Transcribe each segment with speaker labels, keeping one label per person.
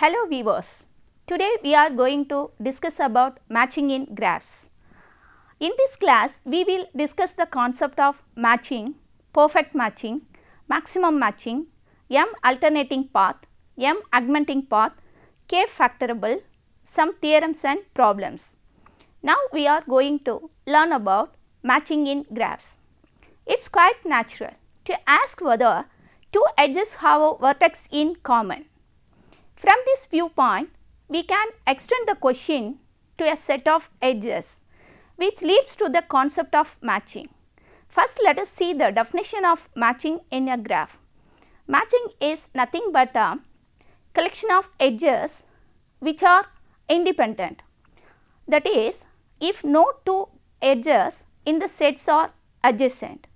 Speaker 1: Hello viewers, today we are going to discuss about matching in graphs. In this class, we will discuss the concept of matching, perfect matching, maximum matching, M alternating path, M augmenting path, K factorable, some theorems and problems. Now we are going to learn about matching in graphs. It is quite natural to ask whether two edges have a vertex in common. From this viewpoint, we can extend the question to a set of edges, which leads to the concept of matching. First, let us see the definition of matching in a graph. Matching is nothing but a collection of edges which are independent. That is, if no two edges in the sets are adjacent,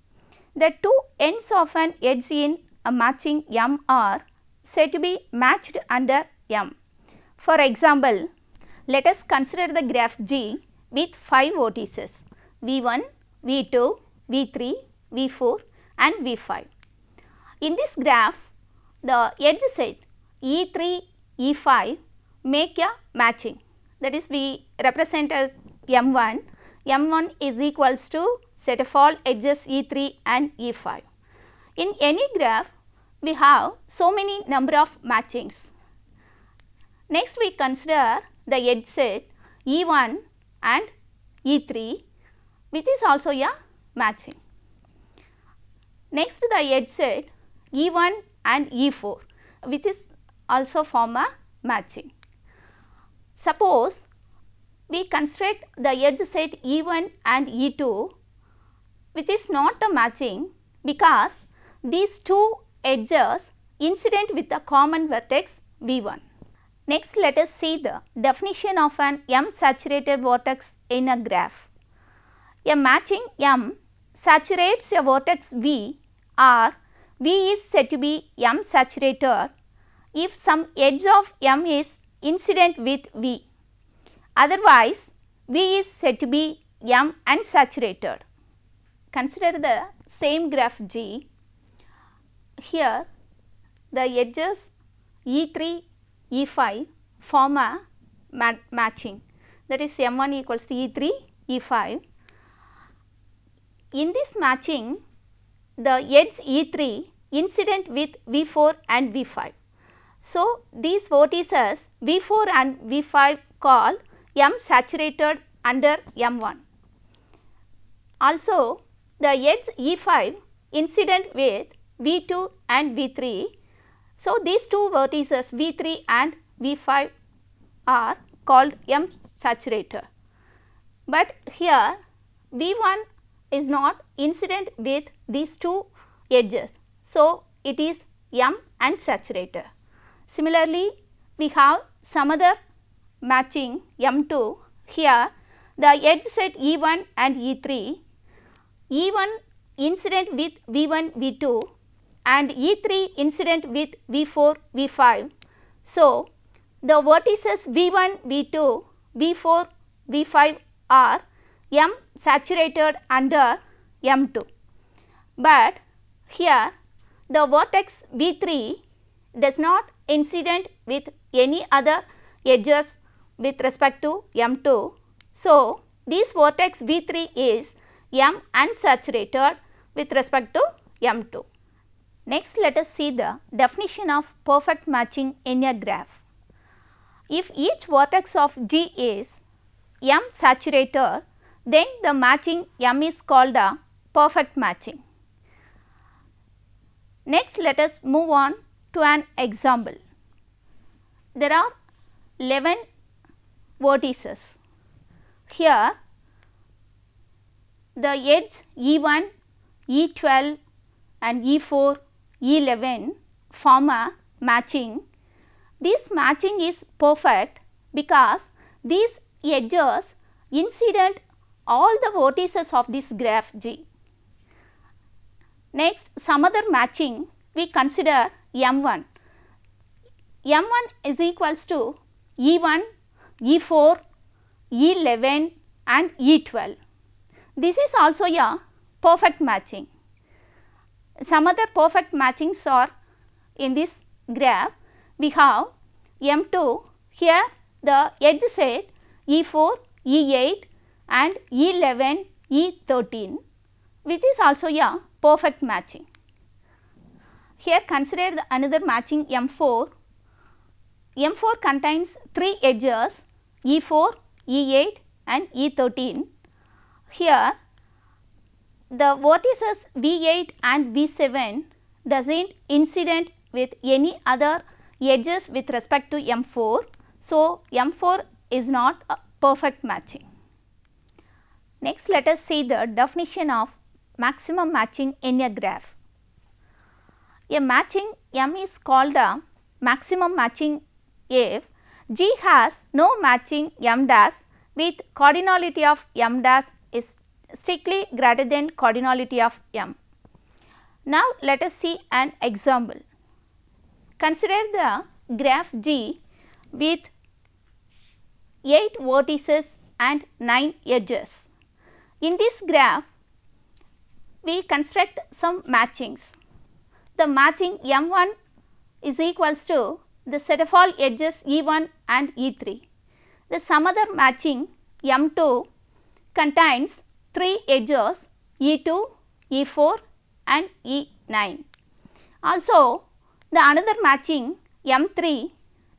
Speaker 1: the two ends of an edge in a matching M are said to be matched under M. For example, let us consider the graph G with 5 vertices V1, V2, V3, V4 and V5. In this graph, the edge set E3, E5 make a matching, that is we represent as M1. M1 is equals to set of all edges E3 and E5. In any graph, we have so many number of matchings. Next, we consider the edge set E1 and E3, which is also a matching. Next, the edge set E1 and E4, which is also form a matching. Suppose we construct the edge set E1 and E2, which is not a matching because these two edges incident with a common vertex V1. Next, let us see the definition of an M saturated vertex in a graph. A matching M saturates a vertex V, or V is said to be M saturated if some edge of M is incident with V. Otherwise, V is said to be M unsaturated. Consider the same graph G. Here the edges E3, E5 form a matching, that is M1 equals to E3, E5. In this matching, the edge E3 incident with V4 and V5. So, these vertices V4 and V5 called M saturated under M1. Also, the edge E5 incident with V2 and V3. So, these two vertices V3 and V5 are called M saturated, but here V1 is not incident with these two edges. So, it is M unsaturated. Similarly, we have some other matching M2. Here the edge set E1 and E3, E1 incident with V1, V2 and E3 incident with V4, V5. So, the vertices V1, V2, V4, V5 are M saturated under M2, but here the vertex V3 does not incident with any other edges with respect to M2. So, this vertex V3 is M unsaturated with respect to M2. Next, let us see the definition of perfect matching in a graph. If each vertex of G is M saturated, then the matching M is called a perfect matching. Next, let us move on to an example. There are 11 vertices. Here the edge E1, E12 and E4, E11 form a matching. This matching is perfect because these edges incident all the vertices of this graph G. Next, some other matching we consider M1. M1 is equals to E1, E4, E11 and E12. This is also a perfect matching. Some other perfect matchings are in this graph. We have M2, here the edge set E4, E8 and E11, E13, which is also a perfect matching. Here consider another matching M4. M4 contains 3 edges E4, E8 and E13. Here the vertices V8 and V7 does not incident with any other edges with respect to M4. So, M4 is not a perfect matching. Next, let us see the definition of maximum matching in a graph. A matching M is called a maximum matching if G has no matching M dash with cardinality of M dash is strictly greater than cardinality of M. Now, let us see an example. Consider the graph G with 8 vertices and 9 edges. In this graph, we construct some matchings. The matching M1 is equals to the set of all edges E1 and E3. The some other matching M2 contains 3 edges E2, E4 and E9. Also, the another matching M3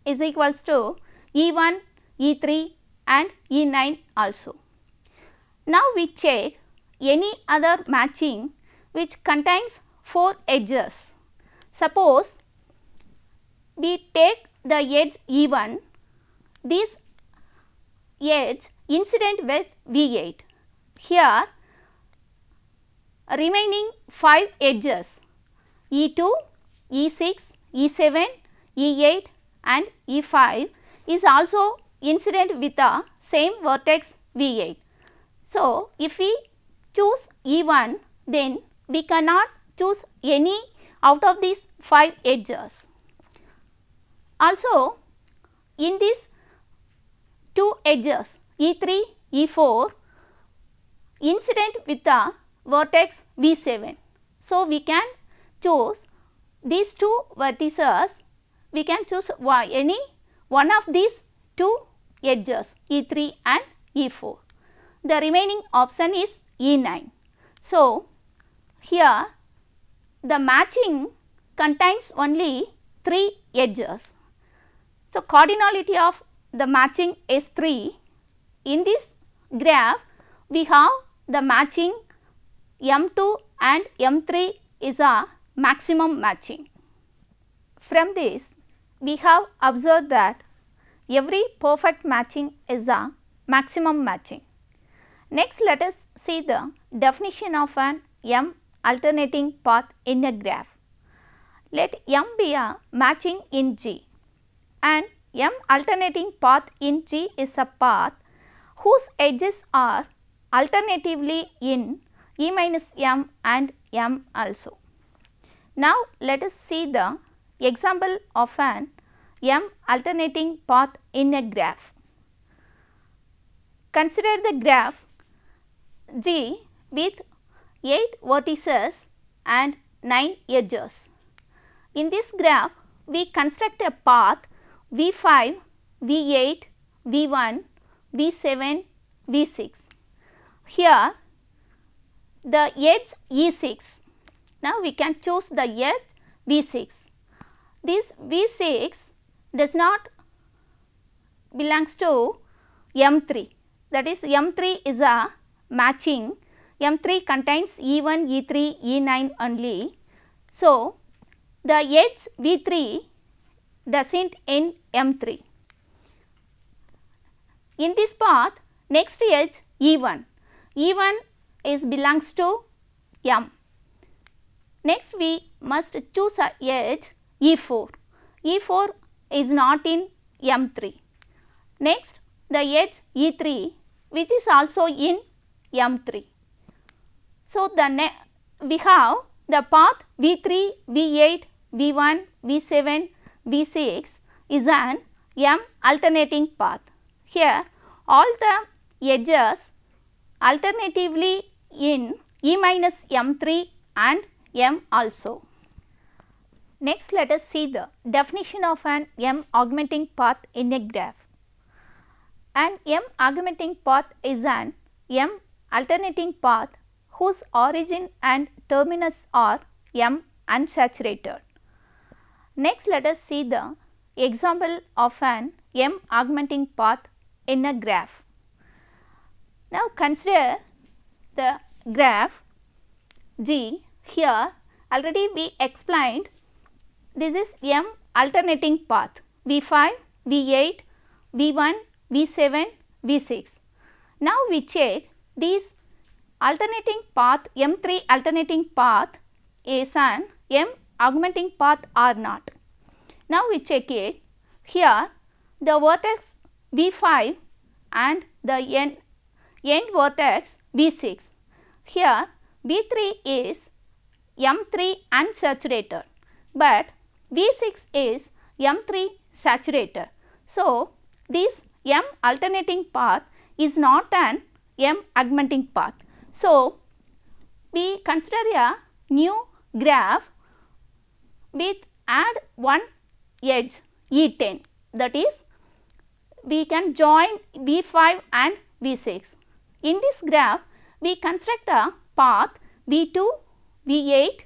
Speaker 1: is equals to E1, E3 and E9 also. Now, we check any other matching which contains 4 edges. Suppose we take the edge E1, this edge incident with V8. Here remaining 5 edges E2, E6, E7, E8 and E5 is also incident with the same vertex V8. So, if we choose E1, then we cannot choose any out of these 5 edges. Also, in these 2 edges E3, E4 incident with the vertex V7. So, we can choose these 2 vertices, we can choose any one of these 2 edges E3 and E4. The remaining option is E9. So, here the matching contains only 3 edges. So, cardinality of the matching is 3. In this graph, we have the matching M2 and M3 is a maximum matching. From this, we have observed that every perfect matching is a maximum matching. Next, let us see the definition of an M alternating path in a graph. Let M be a matching in G, and M alternating path in G is a path whose edges are alternatively in E minus M and M also. Now, let us see the example of an M alternating path in a graph. Consider the graph G with 8 vertices and 9 edges. In this graph, we construct a path V5, V8, V1, V7, V6. Here the edge E6. Now, we can choose the edge V6. This V6 does not belongs to M3, that is M3 is a matching, M3 contains E1, E3, E9 only. So, the edge V3 does not end M3. In this path, next edge E1, E1 is belongs to M. Next, we must choose a edge E4, E4 is not in M3. Next, the edge E3 which is also in M3. So, we have the path V3, V8, V1, V7, V6 is an M alternating path. Here all the edges alternatively in E minus M3 and M also. Next, let us see the definition of an M augmenting path in a graph. An M augmenting path is an M alternating path whose origin and terminus are M unsaturated. Next, let us see the example of an M augmenting path in a graph. Now, consider the graph G. Here already we explained this is M alternating path V5, V8, V1, V7, V6. Now, we check these alternating path M3 alternating path is an M augmenting path or not. Now, we check it. Here the vertex V5 and the end vertex V6. Here V3 is M3 unsaturated, but V6 is M3 saturated. So, this M alternating path is not an M augmenting path. So, we consider a new graph with add one edge E10, that is we can join V5 and V6. In this graph we construct a path V2, V8,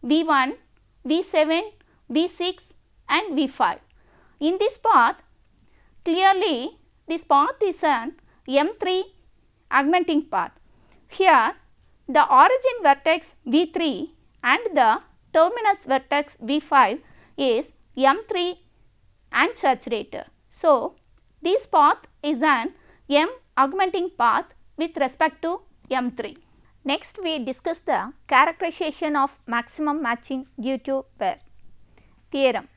Speaker 1: V1, V7, V6 and V5. In this path clearly this path is an M3 augmenting path. Here the origin vertex V3 and the terminus vertex V5 is M3 unsaturated. So, this path is an M augmenting path with respect to M3. Next, we discuss the characterization of maximum matching due to where. Theorem.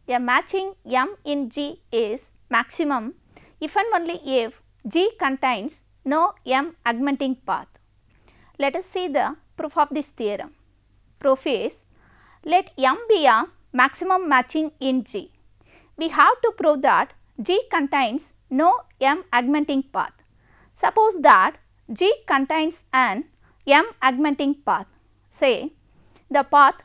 Speaker 1: A matching M in G is maximum if and only if G contains no M augmenting path. Let us see the proof of this theorem. Proof is, let M be a maximum matching in G. We have to prove that G contains no M augmenting path. Suppose that G contains an M augmenting path, say the path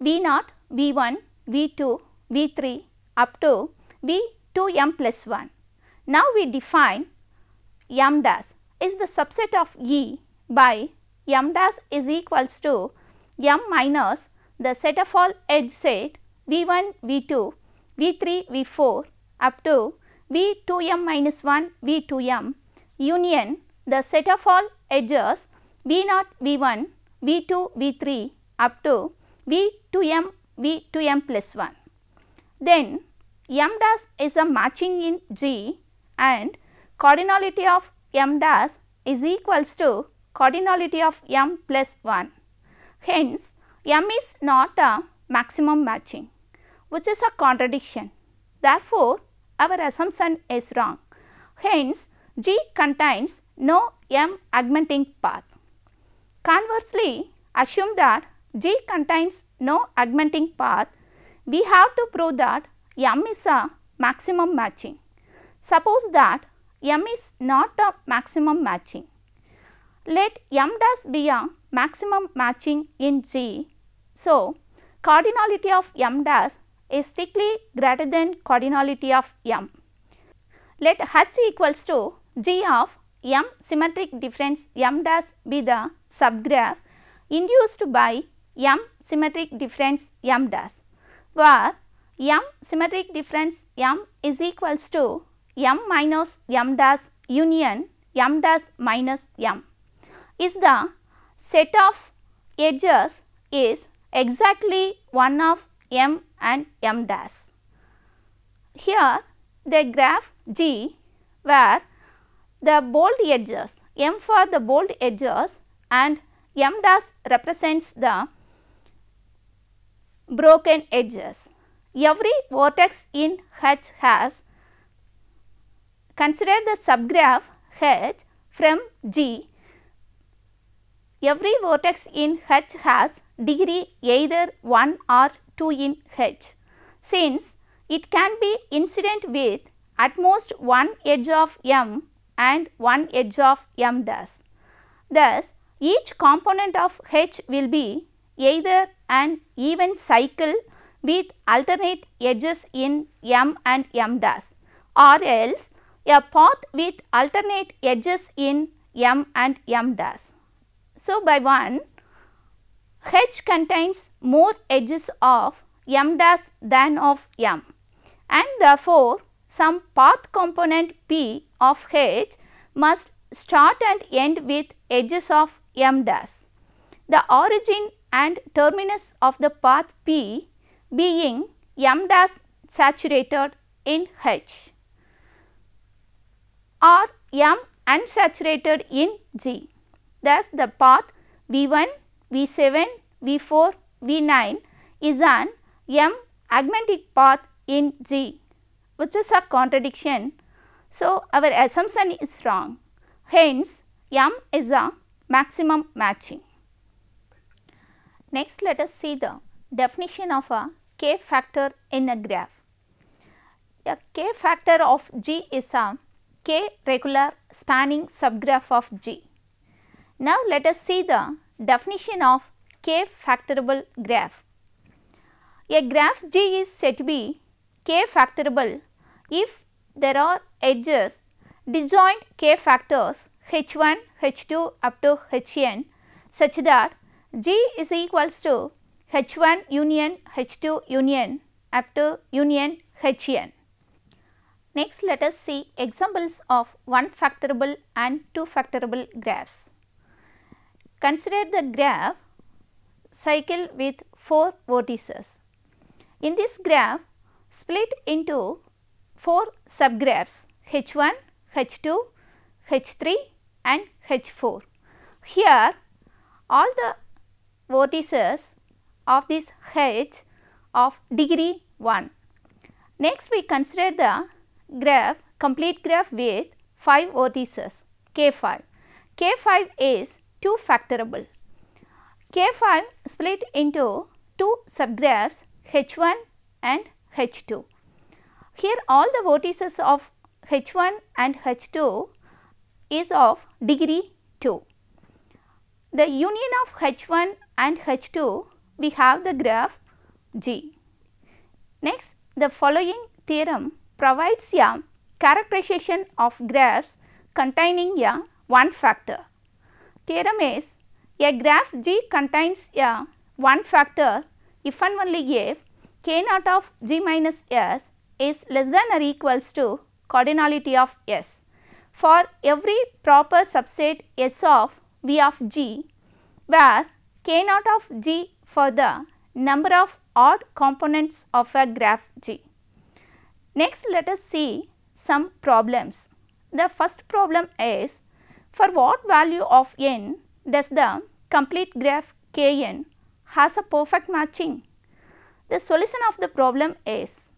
Speaker 1: V0, V1, V2, V3 up to V2M plus 1. Now, we define M dash is the subset of E by M dash is equals to M minus the set of all edge set V1, V2, V3, V4 up to V2M minus 1, V2M union the set of all edges V0, V1, V2, V3 up to V2M, V2M plus 1. Then M dash is a matching in G and cardinality of M dash is equals to cardinality of M plus 1. Hence, M is not a maximum matching, which is a contradiction. Therefore, our assumption is wrong. Hence, G contains no M augmenting path. Conversely, assume that G contains no augmenting path, we have to prove that M is a maximum matching. Suppose that M is not a maximum matching. Let M dash be a maximum matching in G. So, cardinality of M dash is strictly greater than cardinality of M. Let H equals to G of M symmetric difference M dash be the subgraph induced by M symmetric difference M dash, where M symmetric difference M is equals to M minus M dash union M dash minus M is the set of edges is exactly one of M and M dash. Here the graph G where the bold edges M for the bold edges and M dash represents the broken edges. Every vertex in H has, consider the subgraph H from G every vertex in H has degree either 1 or 2 in H, since it can be incident with at most one edge of M and one edge of M dash. Thus, each component of H will be either an even cycle with alternate edges in M and M dash, or else a path with alternate edges in M and M dash. So, by 1, H contains more edges of M dash than of M, and therefore, some path component P of H must start and end with edges of M dash, the origin and terminus of the path P being M dash saturated in H or M unsaturated in G. Thus, the path V1, V7, V4, V9 is an M augmentic path in G, which is a contradiction. So, our assumption is wrong. Hence, M is a maximum matching. Next, let us see the definition of a K factor in a graph. A K factor of G is a K regular spanning subgraph of G. Now, let us see the definition of K factorable graph. A graph G is said to be K factorable if there are edges disjoint K factors H1, H2 up to Hn such that G is equals to H1 union H2 union up to union Hn. Next, let us see examples of 1 factorable and 2 factorable graphs. Consider the graph cycle with 4 vertices. In this graph, split into 4 subgraphs H1, H2, H3 and H4. Here, all the vertices of this H of degree 1. Next, we consider the graph, complete graph with 5 vertices K5. K5 is 2 factorable. K5 split into 2 subgraphs H1 and H2. Here all the vertices of H1 and H2 is of degree 2. The union of H1 and H2, we have the graph G. Next, the following theorem provides a characterization of graphs containing a 1 factor. Theorem is a graph G contains a 1 factor if and only if K naught of G minus S is less than or equals to cardinality of S for every proper subset S of V of G, where K naught of G for the number of odd components of a graph G. Next, let us see some problems. The first problem is, for what value of n does the complete graph K n has a perfect matching? The solution of the problem is,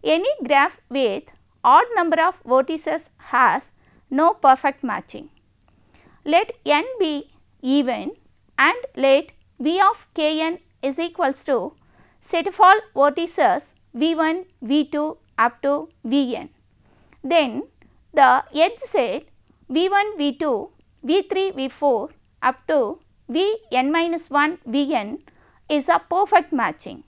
Speaker 1: any graph with odd number of vertices has no perfect matching. Let n be even and let V of K n is equals to set of all vertices V1, V2 up to Vn. Then the edge set V1, V2, V3, V4 up to Vn minus 1 Vn is a perfect matching.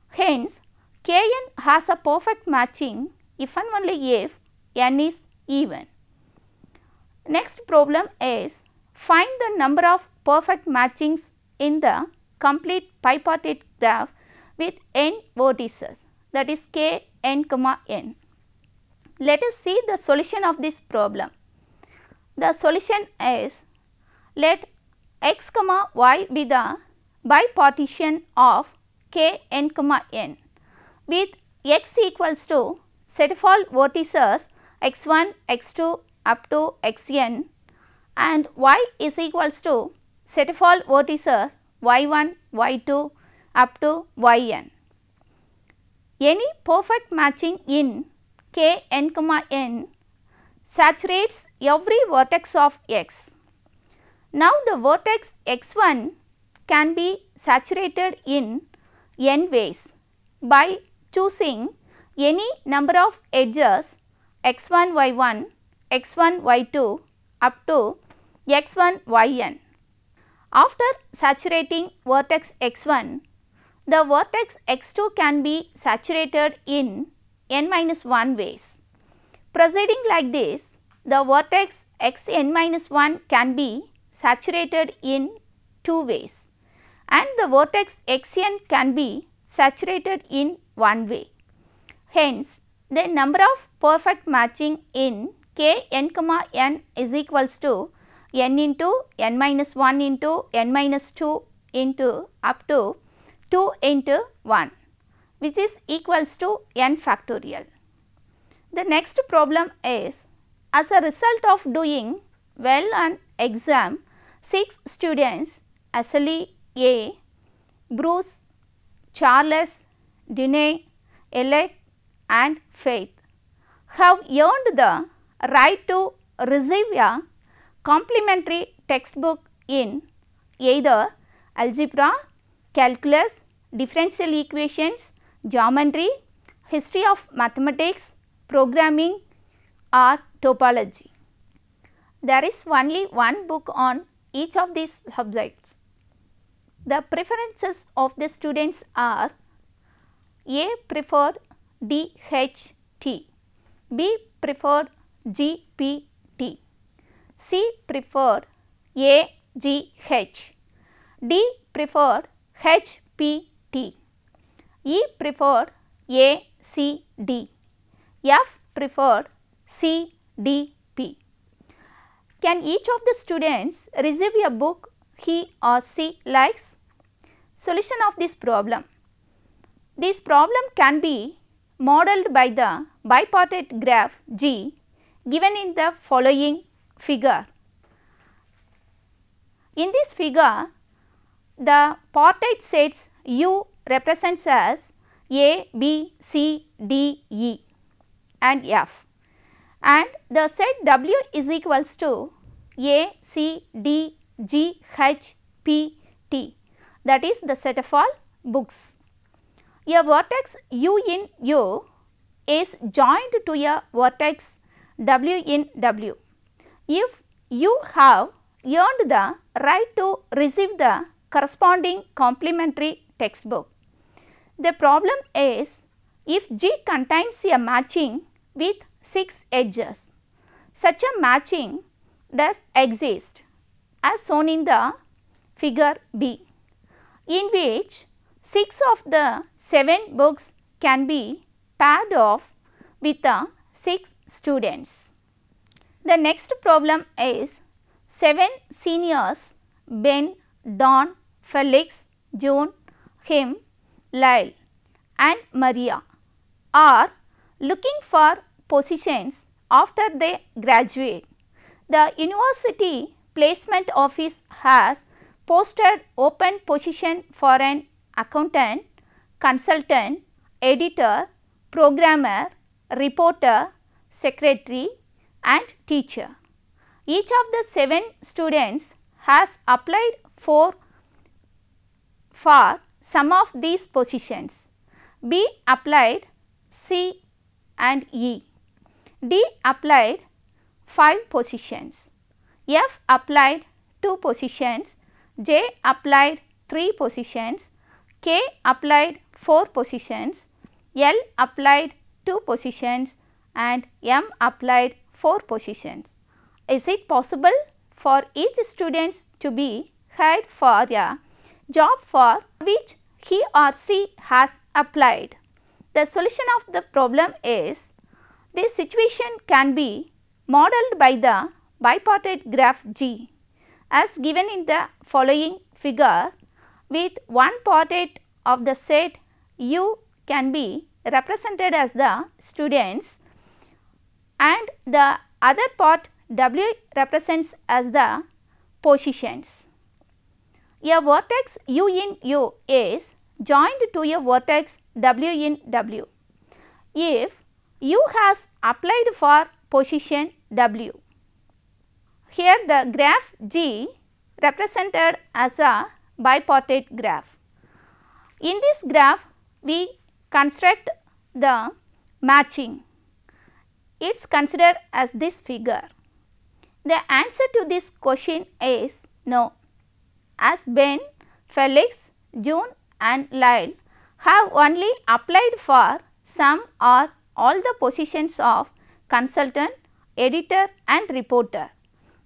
Speaker 1: Hence, Kn has a perfect matching if and only if n is even. Next problem is, find the number of perfect matchings in the complete bipartite graph with n vertices, that is K n comma n. Let us see the solution of this problem. The solution is, let x comma y be the bipartition of K n comma n with x equals to set of all vertices x1, x2 up to xn and y is equals to set of all vertices y1, y2 up to yn. Any perfect matching in K n comma n saturates every vertex of x. Now, the vertex x1 can be saturated in n ways by choosing any number of edges x1 y1, x1 y2 up to x1 yn. After saturating vertex x1, the vertex x2 can be saturated in n minus 1 ways. Proceeding like this, the vertex xn minus 1 can be saturated in 2 ways and the vertex xn can be saturated in 1 way. Hence, the number of perfect matching in Kn, n is equals to n into n minus 1 into n minus 2 into up to 2 into 1, which is equals to n factorial. The next problem is, as a result of doing well on exam, 6 students Ashley A, Bruce, Charles, Dine, Elec and Faith have earned the right to receive a complimentary textbook in either algebra, calculus, differential equations, geometry, history of mathematics, programming or topology. There is only one book on each of these subjects. The preferences of the students are: A preferred DHT, B preferred GPT, C preferred AGH, D preferred HPT, E preferred ACD, F preferred CDP. Can each of the students receive a book he or she likes? Solution of this problem. This problem can be modeled by the bipartite graph G given in the following figure. In this figure, the partite sets U represents as A, B, C, D, E and F, and the set W is equals to A, C, D, G, H, P, T, that is the set of all books. A vertex U in U is joined to a vertex W in W. If you have earned the right to receive the corresponding complementary textbook, the problem is if G contains a matching with 6 edges. Such a matching does exist as shown in the figure B, in which 6 of the 7 books can be paired off with the 6 students. The next problem is 7 seniors Ben, Don, Felix, June, Him, Lyle and Maria are looking for positions after they graduate. The University Placement Office has posted open position for an accountant, consultant, editor, programmer, reporter, secretary and teacher. Each of the 7 students has applied for some of these positions. B applied C and E. D applied 5 positions. F applied 2 positions. J applied 3 positions. K applied 4 positions. L applied 2 positions and M applied 4 positions. Is it possible for each student to be hired for a job for which he or she has applied? The solution of the problem is, this situation can be modeled by the bipartite graph G as given in the following figure, with one partite of the set U can be represented as the students and the other part W represents as the positions. A vertex U in U is joined to a vertex W in W if U has applied for position W. Here the graph G represented as a bipartite graph. In this graph, we construct the matching. It is considered as this figure. The answer to this question is no, as Ben, Felix, June and Lyle have only applied for some or all the positions of consultant, editor and reporter.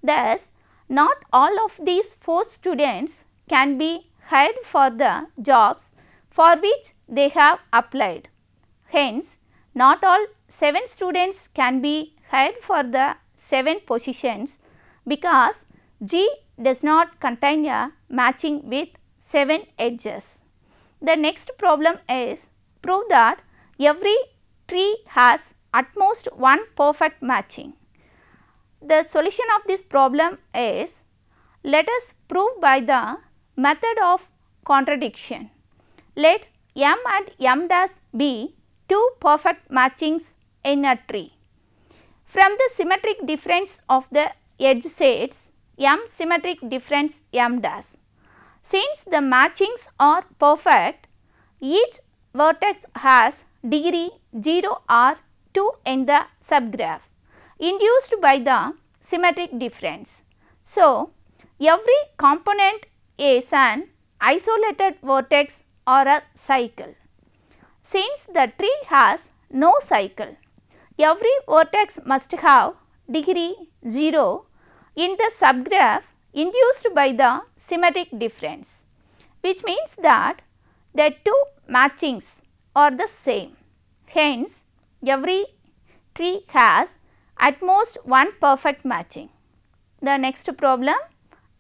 Speaker 1: Thus, not all of these 4 students can be hired for the jobs for which they have applied. Hence, not all 7 students can be hired for the 7 positions because G does not contain a matching with 7 edges. The next problem is prove that every tree has at most one perfect matching. The solution of this problem is, let us prove by the method of contradiction. Let M and M dash be 2 perfect matchings in a tree. From the symmetric difference of the edge sets, M symmetric difference M dash. Since the matchings are perfect, each vertex has degree 0 or 2 in the subgraph induced by the symmetric difference. So, every component is an isolated vertex or a cycle. Since the tree has no cycle, every vertex must have degree 0 in the subgraph induced by the symmetric difference, which means that the 2 matchings are the same. Hence, every tree has at most one perfect matching. The next problem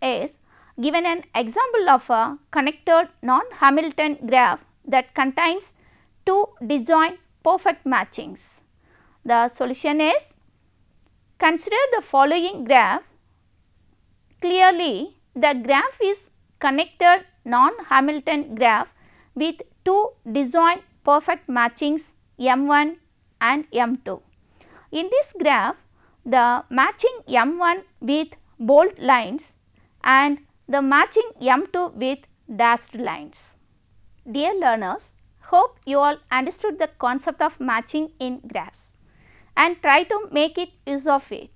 Speaker 1: is given an example of a connected non-Hamilton graph that contains 2 disjoint perfect matchings. The solution is, consider the following graph. Clearly, the graph is connected non-Hamilton graph with 2 disjoint perfect matchings M1 and M2. In this graph, the matching M1 with bold lines and the matching M2 with dashed lines. Dear learners, hope you all understood the concept of matching in graphs and try to make it use of it.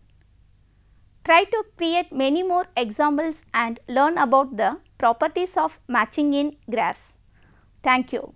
Speaker 1: Try to create many more examples and learn about the properties of matching in graphs. Thank you.